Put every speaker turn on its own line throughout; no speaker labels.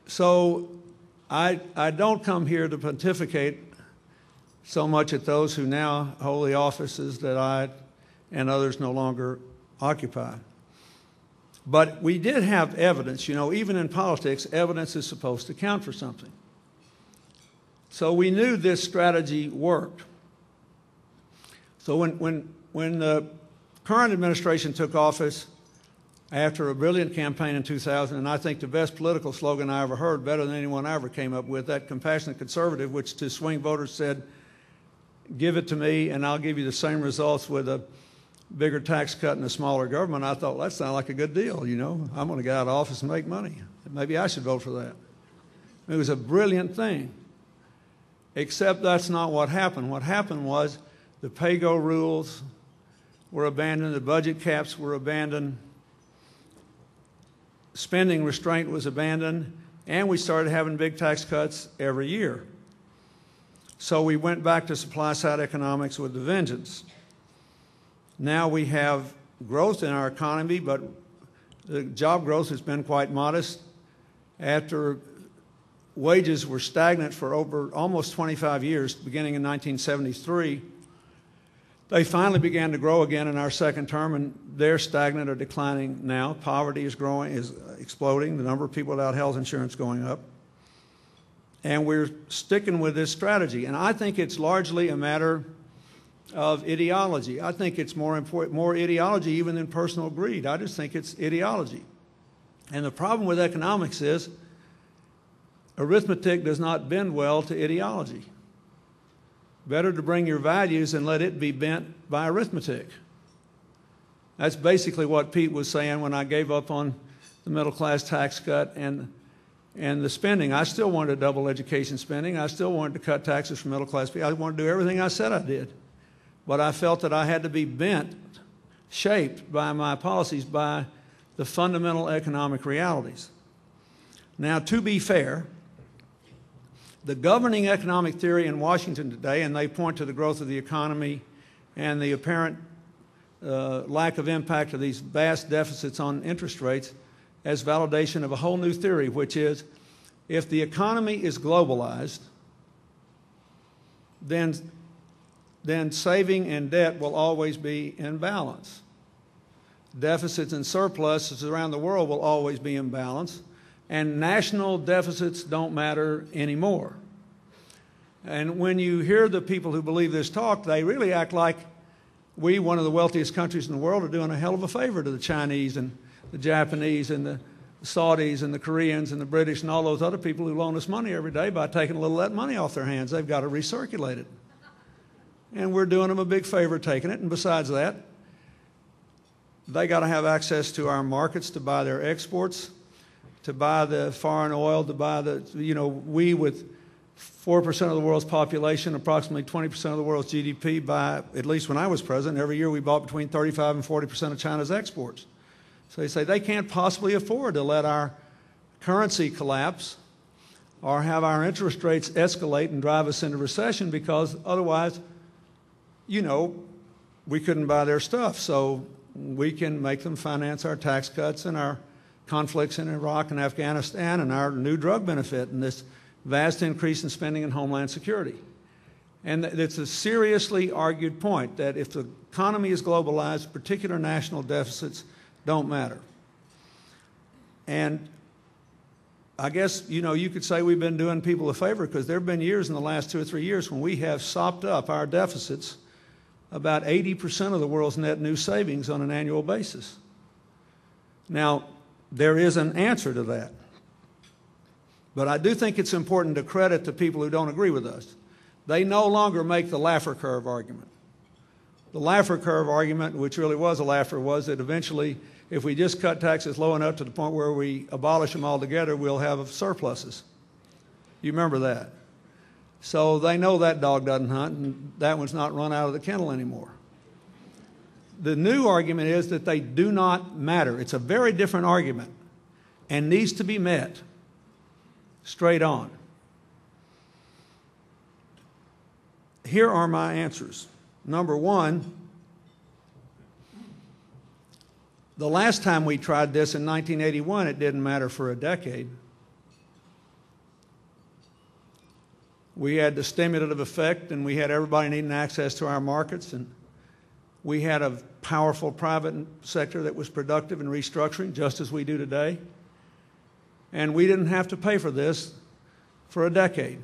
So I don't come here to pontificate so much at those who now hold the offices that I and others no longer occupy. But we did have evidence. You know, even in politics, evidence is supposed to count for something. So we knew this strategy worked. So when the current administration took office after a brilliant campaign in 2000, and I think the best political slogan I ever heard, better than anyone I ever came up with, that compassionate conservative, which to swing voters said, give it to me and I'll give you the same results with a bigger tax cut and a smaller government. I thought, well, that sounded like a good deal, you know. I'm going to get out of office and make money. Maybe I should vote for that. It was a brilliant thing. Except that's not what happened. What happened was the pay-go rules were abandoned, the budget caps were abandoned, spending restraint was abandoned, and we started having big tax cuts every year. So we went back to supply-side economics with a vengeance. Now we have growth in our economy, but the job growth has been quite modest. After wages were stagnant for over almost 25 years, beginning in 1973, they finally began to grow again in our second term, and they're stagnant or declining now. Poverty is growing, is exploding, the number of people without health insurance going up. And we're sticking with this strategy. And I think it's largely a matter of ideology. I think it's more ideology even than personal greed. I just think it's ideology. And the problem with economics is arithmetic does not bend well to ideology. Better to bring your values and let it be bent by arithmetic. That's basically what Pete was saying when I gave up on the middle class tax cut and the spending. I still wanted to double education spending. I still wanted to cut taxes for middle class people. I wanted to do everything I said I did. But I felt that I had to be bent, shaped by my policies, by the fundamental economic realities. Now, to be fair, the governing economic theory in Washington today, and they point to the growth of the economy and the apparent lack of impact of these vast deficits on interest rates as validation of a whole new theory, which is if the economy is globalized, then saving and debt will always be in balance. Deficits and surpluses around the world will always be in balance, and national deficits don't matter anymore. And when you hear the people who believe this talk, they really act like we, one of the wealthiest countries in the world, are doing a hell of a favor to the Chinese and the Japanese and the Saudis and the Koreans and the British and all those other people who loan us money every day by taking a little of that money off their hands. They've got to recirculate it. And we're doing them a big favor taking it. And besides that, they got to have access to our markets to buy their exports, to buy the foreign oil, to buy the, you know, we with 4% of the world's population, approximately 20% of the world's GDP, buy, at least when I was president, every year we bought between 35 and 40% of China's exports. So they say they can't possibly afford to let our currency collapse or have our interest rates escalate and drive us into recession, because otherwise, you know, we couldn't buy their stuff. So we can make them finance our tax cuts and our conflicts in Iraq and Afghanistan and our new drug benefit and this vast increase in spending in homeland security. And it's a seriously argued point that if the economy is globalized, particular national deficits don't matter. And I guess, you know, you could say we've been doing people a favor, because there have been years in the last 2 or 3 years when we have sopped up our deficits about 80% of the world's net new savings on an annual basis. Now, there is an answer to that. But I do think it's important to credit the people who don't agree with us. They no longer make the Laffer curve argument. The Laffer curve argument, which really was a laugher, was that eventually, if we just cut taxes low enough to the point where we abolish them altogether, we'll have surpluses. You remember that? So they know that dog doesn't hunt, and that one's not run out of the kennel anymore. The new argument is that they do not matter. It's a very different argument and needs to be met straight on. Here are my answers. Number one, the last time we tried this in 1981, it didn't matter for a decade. We had the stimulative effect, and we had everybody needing access to our markets, and we had a powerful private sector that was productive and restructuring, just as we do today. And we didn't have to pay for this for a decade.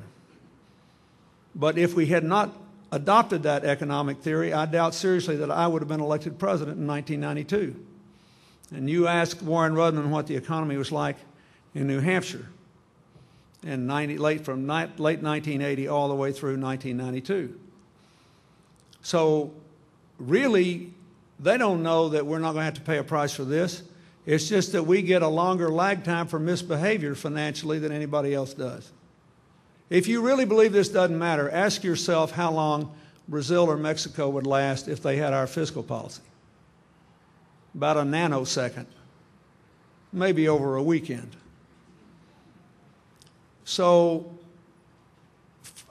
But if we had not adopted that economic theory, I doubt seriously that I would have been elected president in 1992. And you ask Warren Rudman what the economy was like in New Hampshire in late 1980 all the way through 1992. So really, they don't know that we're not going to have to pay a price for this. It's just that we get a longer lag time for misbehavior financially than anybody else does. If you really believe this doesn't matter, ask yourself how long Brazil or Mexico would last if they had our fiscal policy. About a nanosecond, maybe over a weekend. So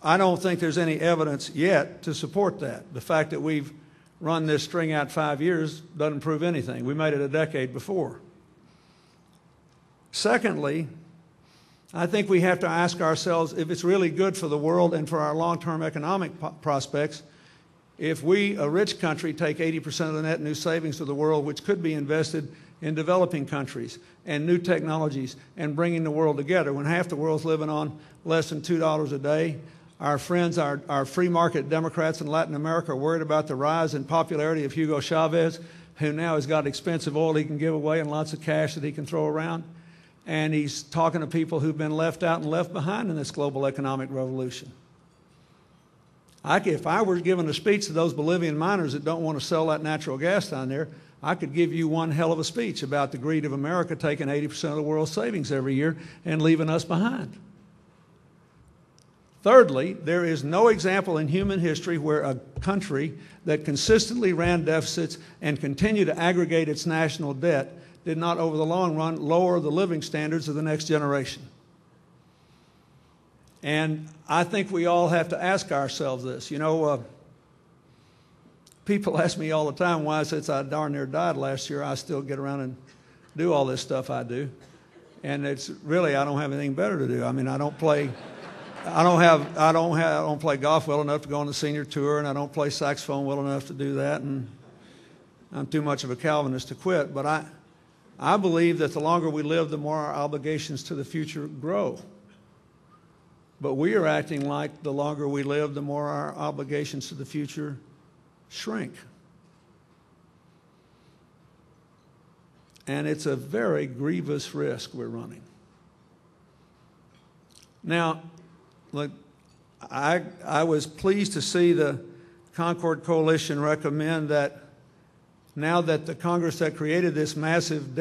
I don't think there's any evidence yet to support that. The fact that we've run this string out 5 years doesn't prove anything. We made it a decade before. Secondly, I think we have to ask ourselves if it's really good for the world and for our long-term economic prospects if we, a rich country, take 80% of the net new savings of the world, which could be invested in developing countries and new technologies and bringing the world together, when half the world's living on less than $2 a day. Our friends, our free market Democrats in Latin America are worried about the rise in popularity of Hugo Chavez, who now has got expensive oil he can give away and lots of cash that he can throw around. And he's talking to people who've been left out and left behind in this global economic revolution. If I were giving a speech to those Bolivian miners that don't want to sell that natural gas down there, I could give you one hell of a speech about the greed of America taking 80% of the world's savings every year and leaving us behind. Thirdly, there is no example in human history where a country that consistently ran deficits and continued to aggregate its national debt did not, over the long run, lower the living standards of the next generation. And I think we all have to ask ourselves this. You know, people ask me all the time why, since I darn near died last year, I still get around and do all this stuff I do. And it's really, I don't have anything better to do. I mean, I don't play golf well enough to go on the senior tour, and I don't play saxophone well enough to do that, and I'm too much of a Calvinist to quit. But I believe that the longer we live, the more our obligations to the future grow. But we are acting like the longer we live, the more our obligations to the future shrink. And it's a very grievous risk we're running. Now, look, I was pleased to see the Concord Coalition recommend that now that the Congress that created this massive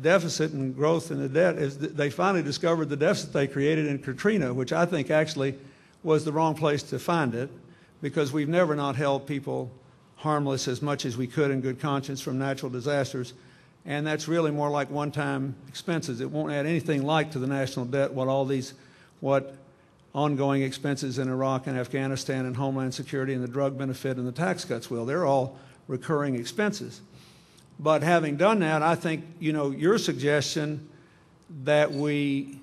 deficit and growth in the debt, they finally discovered the deficit they created in Katrina, which I think actually was the wrong place to find it, because we've never not held people harmless as much as we could in good conscience from natural disasters. And that's really more like one-time expenses. It won't add anything like to the national debt what ongoing expenses in Iraq and Afghanistan and Homeland Security and the drug benefit and the tax cuts will. They're all recurring expenses. But having done that, I think, you know, your suggestion that we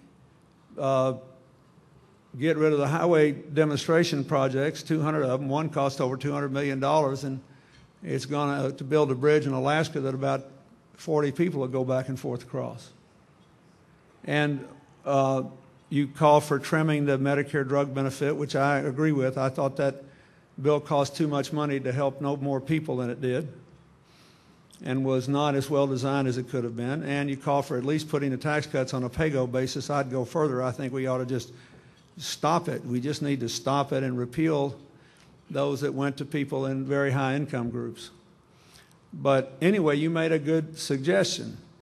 get rid of the highway demonstration projects, 200 of them, one cost over $200 million, and it's going to build a bridge in Alaska that about 40 people will go back and forth across. And you call for trimming the Medicare drug benefit, which I agree with. I thought that bill cost too much money to help no more people than it did, and was not as well designed as it could have been. And you call for at least putting the tax cuts on a pay-go basis. I'd go further. I think we ought to just stop it. We just need to stop it and repeal those that went to people in very high income groups. But anyway, you made a good suggestion.